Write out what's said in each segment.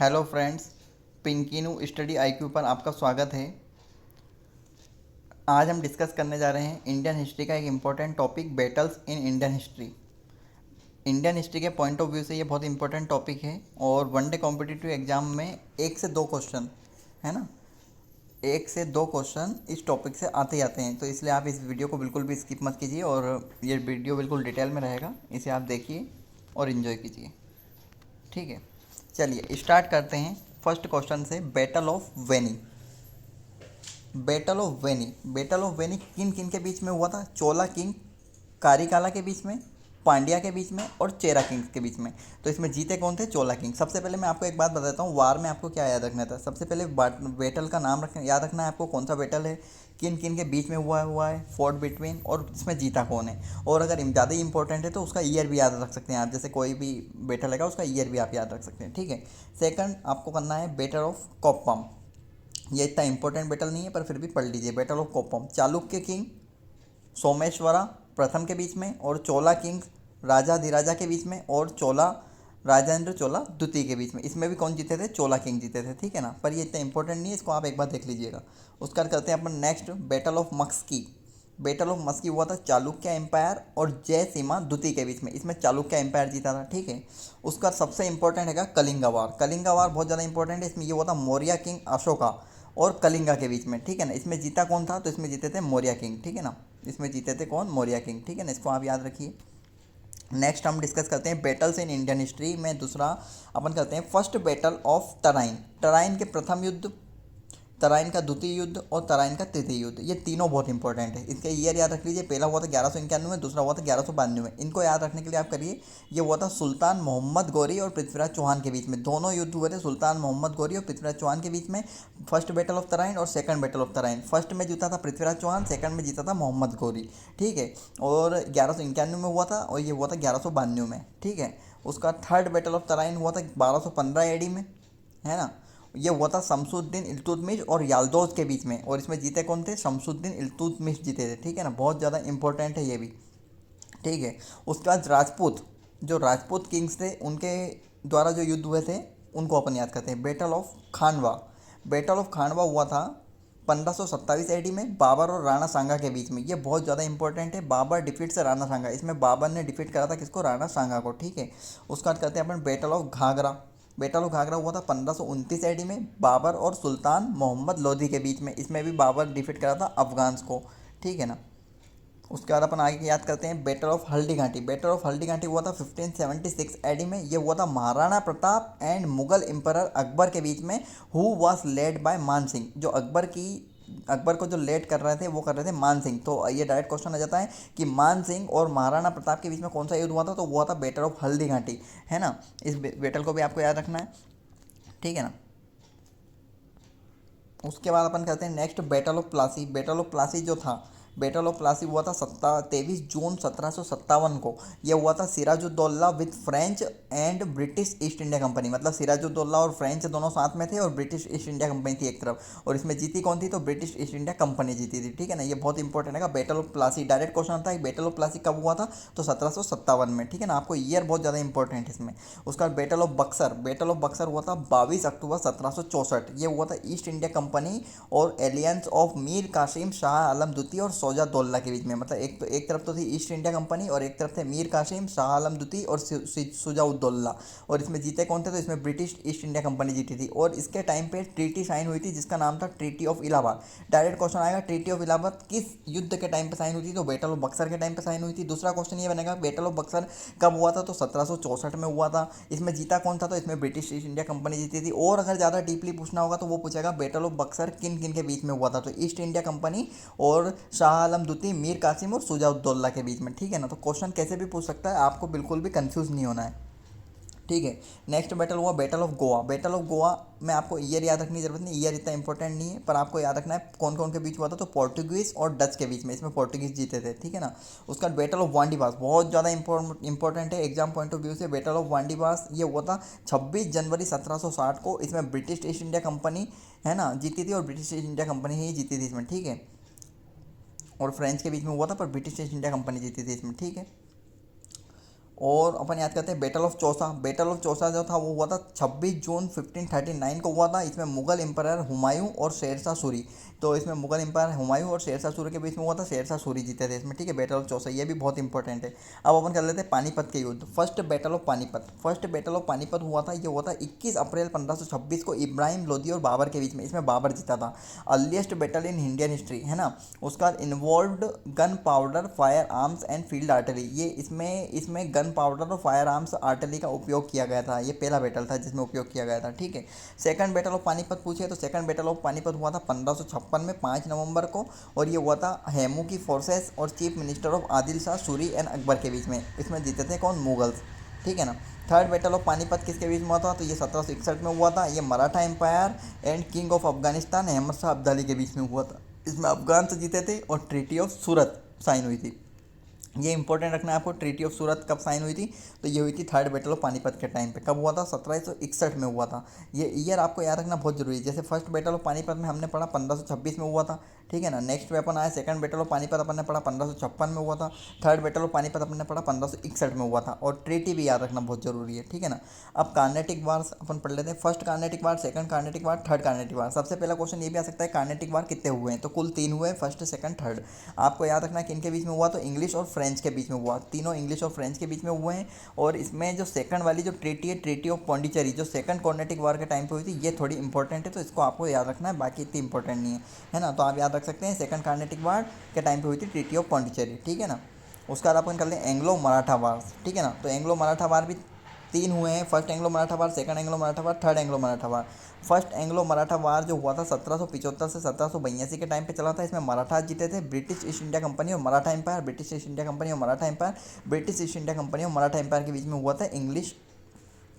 Hello friends, पिंकिनू study IQ पर आपका स्वागत है। आज हम डिस्कस करने जा रहे हैं इंडियन हिस्ट्री का एक important topic, battles in Indian history. Indian history के पॉइंट ऑफ व्यू से ये बहुत इंपॉर्टेंट टॉपिक है और वनडे कॉम्पिटिटिव एग्जाम में एक से दो क्वेश्चन, है ना, एक से दो क्वेश्चन इस टॉपिक से आते ही आते हैं। तो इसलिए आप इस वीडियो को बिल्कुल भी स्किप मत कीजिए और ये वीडियो बिल्कुल डिटेल में रहेगा, इसे आप देखिए और इन्जॉय कीजिए। ठीक है, चलिए स्टार्ट करते हैं फर्स्ट क्वेश्चन से। Battle of Venni. Battle of Venni किन किन के बीच में हुआ था? चोला किंग कारिकाला के बीच में, पांड्या के बीच में और चेरा किंग्स के बीच में। तो इसमें जीते कौन थे? चोला किंग। सबसे पहले मैं आपको एक बात बताता हूँ, वार में आपको क्या याद रखना था। सबसे पहले बैटल का नाम याद रखना है आपको, कौन सा बैटल है, किन किन के बीच में हुआ है, फोर्ट बिटवीन, और इसमें जीता कौन है। और अगर ज़्यादा ही इंपॉर्टेंट है तो उसका ईयर भी याद रख सकते हैं आप, जैसे कोई भी बैटल है उसका ईयर भी आप याद रख सकते हैं। ठीक है। सेकंड आपको करना है बैटल ऑफ कोप्पम। ये इतना इंपॉर्टेंट बैटल नहीं है पर फिर भी पढ़ लीजिए। Battle of Koppam Chalukya king Someshwara प्रथम के बीच में और चोला किंग्स राजा धीराजा के बीच में और चोला राजेंद्र चोला द्वितीय के बीच में। इसमें भी कौन जीते थे? चोला किंग जीते थे। ठीक है ना, पर ये इतना इंपॉर्टेंट नहीं है, इसको आप एक बार देख लीजिएगा। उसका करते हैं अपन next, battle of Maski. Battle of Maski हुआ था चालुक्य एम्पायर और जय सीमा द्वितीय के बीच में। इसमें चालुक्य एम्पायर जीता था। ठीक है। उसका सबसे इंपॉर्टेंट है कलिंगा वार। कलिंगा वार बहुत ज़्यादा इंपॉर्टेंट है। इसमें ये हुआ था मौर्य किंग अशोका और कलिंगा के बीच में। ठीक है ना, इसमें जीता कौन था? तो इसमें जीते थे मौर्य किंग। ठीक है ना, इसमें जीते थे कौन? मौर्य किंग। ठीक है ना, इसको आप याद रखिए। नेक्स्ट हम डिस्कस करते हैं बैटल्स इन इंडियन हिस्ट्री में। दूसरा अपन करते हैं first battle of Tarain. Tarain के प्रथम युद्ध, तराइन का द्वितीय युद्ध और तराइन का तृतीय युद्ध, ये तीनों बहुत इंपॉर्टेंट है। इसके ईयर याद रख लीजिए। पहला हुआ था 1191 में, दूसरा हुआ था 1192 में। इनको याद रखने के लिए आप करिए, ये हुआ था सुल्तान मोहम्मद गौरी और पृथ्वीराज चौहान के बीच में। दोनों युद्ध हुए थे सुल्तान मोहम्मद गौरी और पृथ्वीराज चौहान के बीच में। फर्स्ट बैटल ऑफ तराइन और second battle of Tarain. First में जीता था पृथ्वीराज चौहान, सेकंड में जीता था मोहम्मद गौरी। ठीक है। और 1191 में हुआ था और ये हुआ था 1192 में। ठीक है। उसका थर्ड बैटल ऑफ तराइन हुआ था 1215 एडी में, है ना। ये हुआ था शमसुद्दीन इल्तुतमिश और याल्दोज के बीच में, और इसमें जीते कौन थे? शमसुद्दीन इल्तुतमिश जीते थे। ठीक है ना, बहुत ज़्यादा इंपॉर्टेंट है ये भी। ठीक है। उसके बाद राजपूत, जो राजपूत किंग्स थे उनके द्वारा जो युद्ध हुए थे उनको अपन याद करते हैं। Battle of Khanwa. Battle of Khanwa हुआ था 1527 एडी में बाबर और राणा सांगा के बीच में। ये बहुत ज़्यादा इंपॉर्टेंट है। बाबर डिफीट से राणा सांगा, इसमें बाबर ने डिफीट करा था किसको? राणा सांगा को। ठीक है। उसका बाद करते हैं अपन battle of Ghaghra. Battle of Ghaghra हुआ था 1529 एडी में बाबर और सुल्तान मोहम्मद लोधी के बीच में। इसमें भी बाबर डिफीट करा था अफगान्स को। ठीक है ना। उसके बाद अपन आगे याद करते हैं battle of Haldi Ghati. Battle of Haldi Ghati हुआ था 1576 एडी में। ये हुआ था महाराणा प्रताप एंड मुगल एम्परर अकबर के बीच में, हु वाज लेड बाय मान सिंह। जो अकबर को जो लेड कर रहे थे वो कर रहे थे मान सिंह। तो ये डायरेक्ट क्वेश्चन आ जाता है कि मान सिंह और महाराणा प्रताप के बीच में कौन सा युद्ध हुआ था? तो वो हुआ था बैटल ऑफ हल्दी घाटी, है ना। इस बैटल को भी आपको याद रखना है। ठीक है ना। उसके बाद अपन करते हैं next battle of Plassey. Battle of Plassey जो था, बैटल ऑफ प्लासी हुआ था 23 जून 1757 को। यह हुआ था Sirajuddaula with French and British East India Company. मतलब सिराजुद्दौला और फ्रेंच दोनों साथ में थे और ब्रिटिश ईस्ट इंडिया कंपनी थी एक तरफ, और इसमें जीती कौन थी? तो ब्रिटिश ईस्ट इंडिया कंपनी जीती थी। ठीक है ना, ये बहुत इंपॉर्टेंट है। Battle of Plassey direct question आता है, बैटल ऑफ प्लासी कब हुआ था? तो 1757 में। ठीक है ना, आपको ईयर बहुत ज़्यादा इंपॉर्टेंट है इसमें। उसका battle of Buxar. Battle of Buxar हुआ था 22 अक्टूबर 1764। ये हुआ था ईस्ट इंडिया कंपनी और एलियंस ऑफ मीर कासिम शाह आलम द्वितीय और सौजादौल्ला के बीच में। मतलब एक तरफ तो थी ईस्ट इंडिया कंपनी और एक तरफ थे मीर कासिम शाह आलम द्वितीय और सुजाउद्दौला, और इसमें जीते कौन थे? तो इसमें ब्रिटिश ईस्ट इंडिया कंपनी जीती थी। और इसके टाइम पे ट्रीटी साइन हुई थी जिसका नाम था treaty of Allahabad. Direct question आएगा, ट्रीटी ऑफ इलाहाबाद किस युद्ध के टाइम पे साइन हुई थी? तो बैटल ऑफ बक्सर के टाइम पे साइन हुई थी। दूसरा क्वेश्चन ये बनेगा, बैटल ऑफ बक्सर कब हुआ था? तो 1764 में हुआ था। इसमें जीता कौन था? तो इसमें ब्रिटिश ईस्ट इंडिया कंपनी जीती थी। और अगर ज़्यादा डीपली पूछना होगा तो वो पूछेगा बैटल ऑफ बक्सर किन किन के बीच में हुआ था? तो ईस्ट इंडिया कंपनी और शाह आलम द्वितीय, मीर कासिम और सुजाउद्दौला के बीच में। ठीक है ना, तो क्वेश्चन कैसे भी पूछ सकता है, आपको बिल्कुल भी कंफ्यूज नहीं होना है। ठीक है। नेक्स्ट बैटल हुआ battle of Goa. Battle of Goa में आपको ईयर याद रखने की जरूरत नहीं, ईयर इतना इंपॉर्टेंट नहीं है, पर आपको याद रखना है कौन कौन के बीच हुआ था। तो पोर्टुगीज और डच के बीच में, इसमें पोर्टुगीज जीते थे। ठीक है ना। उसका बैटल ऑफ वांडीवास बहुत ज़्यादा इंपॉर्टेंट है एग्जाम पॉइंट ऑफ व्यू से। बैटल ऑफ वांडीवास ये हुआ था 26 जनवरी 1760 को। इसमें ब्रिटिश ईस्ट इंडिया कंपनी, है ना, जीती थी और ब्रिटिश ईस्ट इंडिया कंपनी ही जीती थी इसमें। ठीक है। और फ्रेंच के बीच में हुआ था पर ब्रिटिश ईस्ट इंडिया कंपनी जीती थी इसमें। ठीक है। और अपन याद करते हैं battle of Chausa. Battle of Chausa जो था वो हुआ था 26 जून 1539 को हुआ था। इसमें मुगल एम्पायर हुमायूं और शेरशाह सूरी, तो इसमें मुगल एम्पायर हुमायूं और शेरशाह सूरी के बीच में हुआ था। शेरशाह सूरी जीते थे इसमें, ठीक है। बैटल ऑफ चौसा ये भी बहुत इंपॉर्टेंट है। अब अपन कर लेते हैं पानीपत के युद्ध। First battle of Panipat. First battle of Panipat हुआ था, ये हुआ था 21 अप्रैल 1526 को इब्राहिम लोदी और बाबर के बीच में। इसमें बाबर जीता था। Earliest battle in Indian history, है ना। उसका involved gun powder, fire arms and field artery. ये इसमें गन पाउडर और फायर आर्म्स आर्टरी का उपयोग किया गया था। ये पहला बैटल था जिसमें उपयोग किया गया था, ठीक है। सेकंड बैटल ऑफ पानीपत पूछे तो सेकंड बैटल ऑफ पानीपत हुआ था 1556 में 5 नवंबर को, और ये हुआ था हेमू की फोर्सेस और chief minister of Adil Shah Suri and Akbar के बीच में। इसमें जीते थे कौन? मुगल्स, ठीक है ना। थर्ड बैटल ऑफ पानीपत किसके बीच में हुआ था? तो ये 1761 में हुआ था। ये Maratha empire and king of Afghanistan Ahmad Shah Abdali के बीच में हुआ था। इसमें अफगान से जीते थे और ट्रीटी ऑफ सूरत साइन हुई थी। ये इंपॉर्टेंट रखना है आपको। ट्रीटी ऑफ सूरत कब साइन हुई थी? तो ये हुई थी थर्ड बैटल ऑफ पानीपत के टाइम पे। कब हुआ था? 1761 में हुआ था। ये ईयर आपको याद रखना बहुत जरूरी है। जैसे फर्स्ट बैटल ऑफ पानीपत में हमने पढ़ा 1526 में हुआ था, ठीक है ना। नेक्स्ट वेपन आया सेकंड बैटल ऑफ पानीपत, अपन ने पढ़ा 1556 में हुआ था। थर्ड बैटल ऑफ पानीपत अपन ने पढ़ा 1561 में हुआ था। और ट्रीटी भी याद रखना बहुत जरूरी है, ठीक है ना। अब कार्नेटिक वार्स अपन पढ़ लेते हैं। फर्स्ट कार्नेटिक वार, सेकंड कार्नेटिक वार, थर्ड कार्नेटिक वार। सबसे पहला क्वेश्चन ये भी आ सकता है कार्नेटिक वार कितने हुए हैं? तो कुल 3 हुए, फर्स्ट सेकंड थर्ड। आपको याद रखना कि इनके बीच में हुआ तो इंग्लिश और फ्रेंच के बीच में हुआ। तीनों इंग्लिश और फ्रेंच के बीच में हुए हैं। और इसमें जो सेकंड वाली जो ट्रीटी है, ट्रीटी ऑफ पौंडीचेरी, जो सेकंड कार्नेटिक वार के टाइम पे हुई थी, ये थोड़ी इंपॉर्टेंट है, तो इसको आपको याद रखना है। बाकी इतनी इंपॉर्टेंट नहीं है ना। तो आप याद रख सकते हैं सेकंड कार्नेटिक वार के टाइम पे हुई थी ट्रीटी ऑफ पौंडीचेरी, ठीक है ना। उसका बाद अपन कर लें एंग्लो मराठा वार, ठीक है ना। तो एंग्लो मराठा वार भी 3 हुए हैं। फर्स्ट एंग्लो मराठा वार, सेकंड एंग्लो मराठा वार, थर्ड एंग्लो मराठा वार। फर्स्ट एंग्लो मराठा वार जो हुआ था 1775 से 1782 के टाइम पे चला था। इसमें मराठा जीते थे। ब्रिटिश ईस्ट इंडिया कंपनी और Maratha empire, British East India Company और Maratha empire, British East India Company और मराठा एम्पायर के बीच में हुआ था इंग्लिश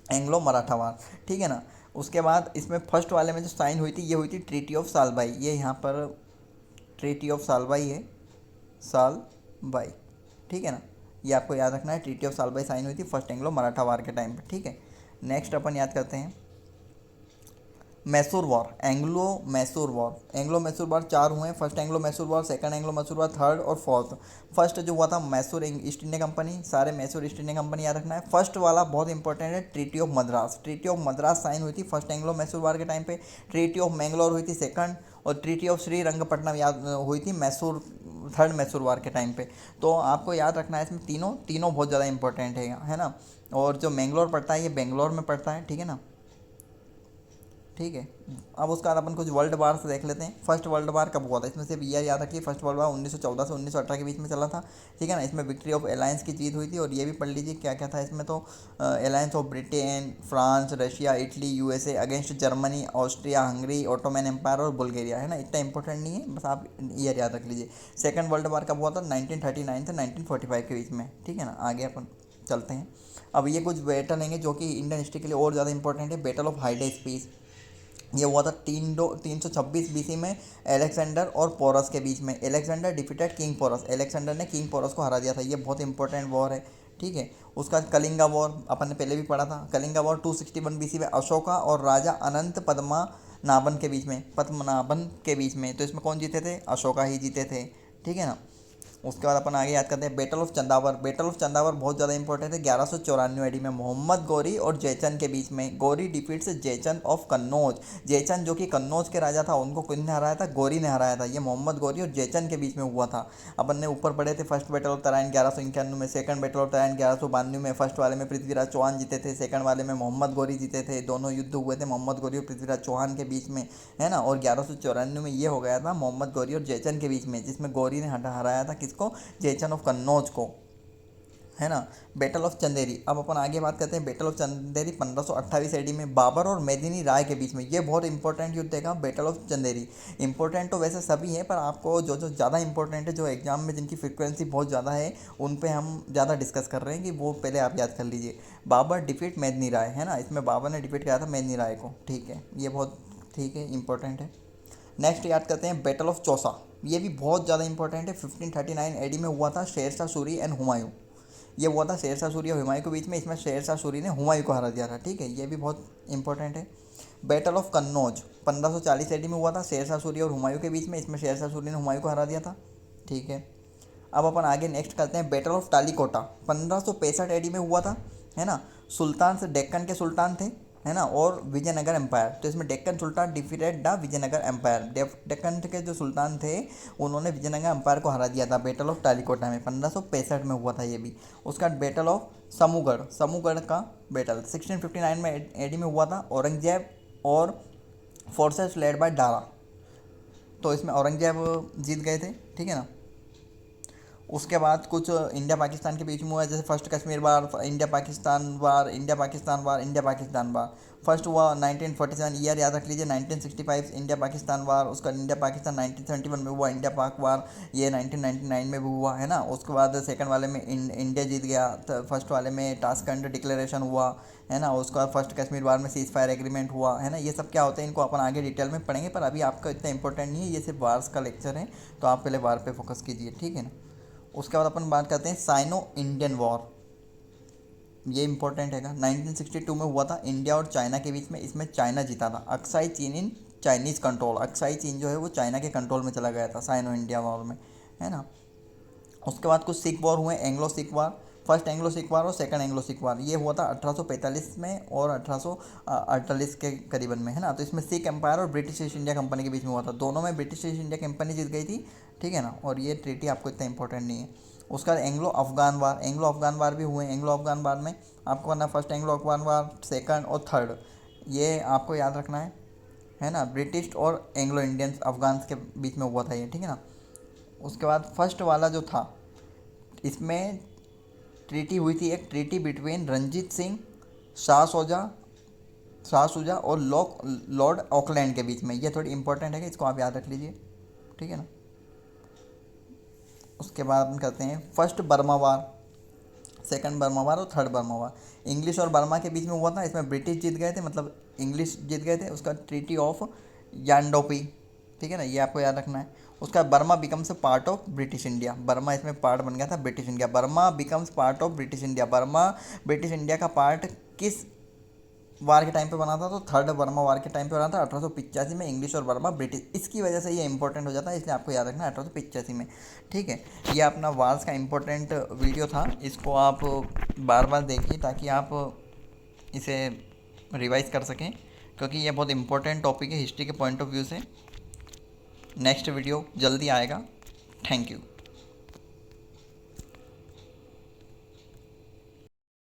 एंग्लो मराठा वार, ठीक है ना। उसके बाद इसमें फर्स्ट वाले में जो साइन हुई थी, ये हुई थी ट्रीटी ऑफ सालबाई। ये यहाँ पर ट्रीटी ऑफ सालबाई है, सालबाई, ठीक है ना। ये आपको याद रखना है। ट्रीटी ऑफ सालबाई साइन हुई थी फर्स्ट एंग्लो मराठा वार के टाइम पे, ठीक है। नेक्स्ट अपन याद करते हैं Mysore war, Anglo Mysore war. Anglo Mysore war 4 हुए हैं। First Anglo Mysore war, second Anglo Mysore war, third और फोर्थ। फर्स्ट जो हुआ था मैसूर ईस्ट इंडिया कंपनी, सारे मैसूर ईस्ट इंडिया कंपनी याद रखना है। फर्स्ट वाला बहुत इंपॉर्टेंट है, treaty of Madras. Treaty of Madras sign हुई थी फर्स्ट एंग्लो मैसूर वॉर के टाइम पे। ट्रीटी ऑफ मैंगलोर हुई थी सेकंड, और ट्रीटी ऑफ श्रीरंगपट्टनम याद हुई थी मैसूर, थर्ड मैसूर वार के टाइम पे। तो आपको याद रखना है इसमें तीनों बहुत ज़्यादा इंपॉर्टेंट है ना। और जो मैंगलोर पड़ता है ये बेंगलोर में पड़ता है, ठीक है ना, ठीक है। अब उसके बाद अपन कुछ वर्ल्ड वार से देख लेते हैं। फर्स्ट वर्ल्ड वार कब हुआ था? इसमें सिर्फ ईयर याद रखिए। फर्स्ट वर्ल्ड वार 1914 से 1918 के बीच में चला था, ठीक है ना। इसमें विक्ट्री ऑफ अलायंस की जीत हुई थी। और ये भी पढ़ लीजिए क्या क्या था इसमें। तो alliance of Britain, France, Russia, Italy, USA against Germany, Austria, Hungary, Ottoman Empire और बुल्गारिया, है ना। इतना इंपॉर्टेंट नहीं है, बस आप ईयर याद रख लीजिए। सेकंड वर्ल्ड वार कब हुआ था? 1939 से 1945 के बीच में, ठीक है ना। आगे अपन चलते हैं। अब ये कुछ बैटल लेंगे जो कि इंडियन हिस्ट्री के लिए और ज़्यादा इंपॉर्टेंट है। बैटल ऑफ हाइडेस पीस, ये हुआ था 326 बीसी में एलेक्जेंडर और पोरस के बीच में। Alexander defeated king Porus, Alexander ने किंग पोरस को हरा दिया था। ये बहुत इंपॉर्टेंट वॉर है, ठीक है। उसका कलिंगा वॉर अपन ने पहले भी पढ़ा था। कलिंगा वॉर 261 बीसी में अशोका और राजा अनंत पद्मनाभन के बीच में। तो इसमें कौन जीते थे? अशोका ही जीते थे, ठीक है ना। उसके बाद अपन आगे याद करते हैं battle of Chandawar. Battle of Chandawar बहुत ज़्यादा इंपॉर्टेंट है। 1194 AD में मोहम्मद गौरी और जयचंद के बीच में। Ghori defeats Jaichand of Kannauj. जयचंद जो कि कन्नौज के राजा था, उनको किसने हराया था? गौरी ने हराया था। ये मोहम्मद गौरी और जयचंद के बीच में हुआ था। अपन ने ऊपर पढ़े थे फर्स्ट बैटल ऑफ तराइन 1191 में, सेकंड बैटल ऑफ तराइन 1192 में। फर्स्ट वाले में पृथ्वीराज चौहान जीते थे, सेकंड वाले में मोहम्मद गौरी जीते थे। दोनों युद्ध हुए थे मोहम्मद गौरी और पृथ्वीराज चौहान के बीच में, है ना। और 1194 में ये हो गया था मोहम्मद गौरी और जयचंद के बीच में, जिसमें गौरी ने हराया था किसको? जयचंद ऑफ कन्नौज को, है ना। Battle of Chanderi. अब अपन आगे बात करते हैं बैटल ऑफ चंदेरी 1528 AD में बाबर और मेदिनी राय के बीच में। ये बहुत इंपॉर्टेंट युद्ध है बैटल ऑफ चंदेरी। इंपॉर्टेंट तो वैसे सभी हैं, पर आपको जो जो ज़्यादा इंपॉर्टेंट है, जो एग्जाम में जिनकी फ्रिक्वेंसी बहुत ज़्यादा है, उन पे हम ज़्यादा डिस्कस कर रहे हैं कि वो पहले आप याद कर लीजिए। बाबर डिफीट मेदिनी राय, है ना। इसमें बाबर ने डिफीट किया था मेदिनी राय को, ठीक है। ये बहुत ठीक है, इंपॉर्टेंट है। नेक्स्ट याद करते हैं बैटल ऑफ चौसा। ये भी बहुत ज़्यादा इंपॉर्टेंट है। 1539 AD में हुआ था शेरशाह सूरी एंड हुमायूं। ये हुआ था शेरशाह सूरी और हुमायूं के बीच में। इसमें शेरशाह सूरी ने हुमायूं को हरा दिया था, ठीक है। ये भी बहुत इंपॉर्टेंट है। बैटल ऑफ कन्नौज 1540 AD में हुआ था शेरशाह सूरी और हुमायूं के बीच में। इसमें शेरशाह सूरी ने हुमायूं को हरा दिया था, ठीक है। अब अपन आगे नेक्स्ट करते हैं बैटल ऑफ टालीकोटा। 1565 एडी में हुआ था, है ना। सुल्तान से डेक्कन के सुल्तान थे, है ना, और विजयनगर एम्पायर। तो इसमें Deccan sultan defeated the Vijayanagara empire. Deccan के जो सुल्तान थे उन्होंने विजयनगर एम्पायर को हरा दिया था बैटल ऑफ टालीकोटा में। 1565 में हुआ था ये भी। उसका बैटल ऑफ समूगढ़, समूगढ़ का बैटल 1659 में एडी में हुआ था। औरंगजेब और फोर्सेस लेड बाय दारा, तो इसमें औरंगजेब जीत गए थे, ठीक है ना। उसके बाद कुछ इंडिया पाकिस्तान के बीच में हुआ, जैसे फर्स्ट कश्मीर वार, इंडिया पाकिस्तान वार, इंडिया पाकिस्तान वार, इंडिया पाकिस्तान वार। फर्स्ट हुआ 1947, ईयर याद रख लीजिए, 1965 इंडिया पाकिस्तान वार। उसका इंडिया पाकिस्तान 1971 में हुआ, इंडिया पाक वार ये 1999 में भी हुआ, है ना। उसके बाद सेकंड वाले में इंडिया जीत गया, तो फर्स्ट वाले में टास्कंड डिक्लेरेशन हुआ, है ना। उसके बाद फर्स्ट कश्मीर वार में सीज फायर एग्रीमेंट हुआ, है ना। ये सब क्या होते हैं इनको अपन आगे डिटेल में पढ़ेंगे, पर अभी आपका इतना इंपॉर्टेंट नहीं है, ये सिर्फ वार्स का लेक्चर है, तो आप पहले वार पे फोकस कीजिए, ठीक है ना। उसके बाद अपन बात करते हैं साइनो इंडियन वॉर। ये इंपॉर्टेंट हैगा, 1962 में हुआ था इंडिया और चाइना के बीच में। इसमें चाइना जीता था। अक्साई चीन इन चाइनीज़ कंट्रोल, अक्साई चीन जो है वो चाइना के कंट्रोल में चला गया था साइनो इंडिया वॉर में, है ना। उसके बाद कुछ सिख वॉर हुए, एंग्लो सिख वार। फर्स्ट एंग्लो सिख वार और सेकंड एंग्लो सिख वार ये हुआ था 1845 में और 1848 के करीबन में, है ना। तो इसमें सिख एम्पायर और ब्रिटिश ईस्ट इंडिया कंपनी के बीच में हुआ था। दोनों में ब्रिटिश ईस्ट इंडिया कंपनी जीत गई थी, ठीक है ना। और ये ट्रीटी आपको इतना इंपॉर्टेंट नहीं है। उसका एंग्लो अफगान वार, एंग्लो अफगान वार भी हुए। एंग्लो अफगान वार में आपको करना फर्स्ट एंग्लो अफगान वार, सेकंड और थर्ड, ये आपको याद रखना है ना। ब्रिटिश और एंग्लो इंडियंस अफगान के बीच में हुआ था ये, ठीक है ना। उसके बाद फर्स्ट वाला जो था, इसमें ट्रीटी हुई थी, एक ट्रीटी बिटवीन रंजीत सिंह, शाह शुजा और लॉर्ड ऑकलैंड के बीच में। ये थोड़ी इंपॉर्टेंट है कि इसको आप याद रख लीजिए, ठीक है ना। उसके बाद हम करते हैं फर्स्ट बर्मा वार, सेकंड बर्मा वार और थर्ड बर्मा वार। इंग्लिश और बर्मा के बीच में हुआ था। इसमें ब्रिटिश जीत गए थे, मतलब इंग्लिश जीत गए थे। उसका ट्रीटी ऑफ यानडोपी, ठीक है ना, ये आपको याद रखना है। उसका Burma becomes a part of British India, Burma इसमें पार्ट बन गया था British India. Burma becomes part of British India, Burma British India का पार्ट किस वार के टाइम पे बना था, तो थर्ड बर्मा वार के टाइम पे बना था 1885 में। इंग्लिश और बर्मा ब्रिटिश, इसकी वजह से ये इंपॉर्टेंट हो जाता है, इसलिए आपको याद रखना है 1885 में, ठीक है। ये अपना वार्स का इंपॉर्टेंट वीडियो था, इसको आप बार बार देखिए ताकि आप इसे रिवाइज कर सकें, क्योंकि ये बहुत इंपॉर्टेंट टॉपिक है हिस्ट्री के पॉइंट ऑफ व्यू से। नेक्स्ट वीडियो जल्दी आएगा। Thank you.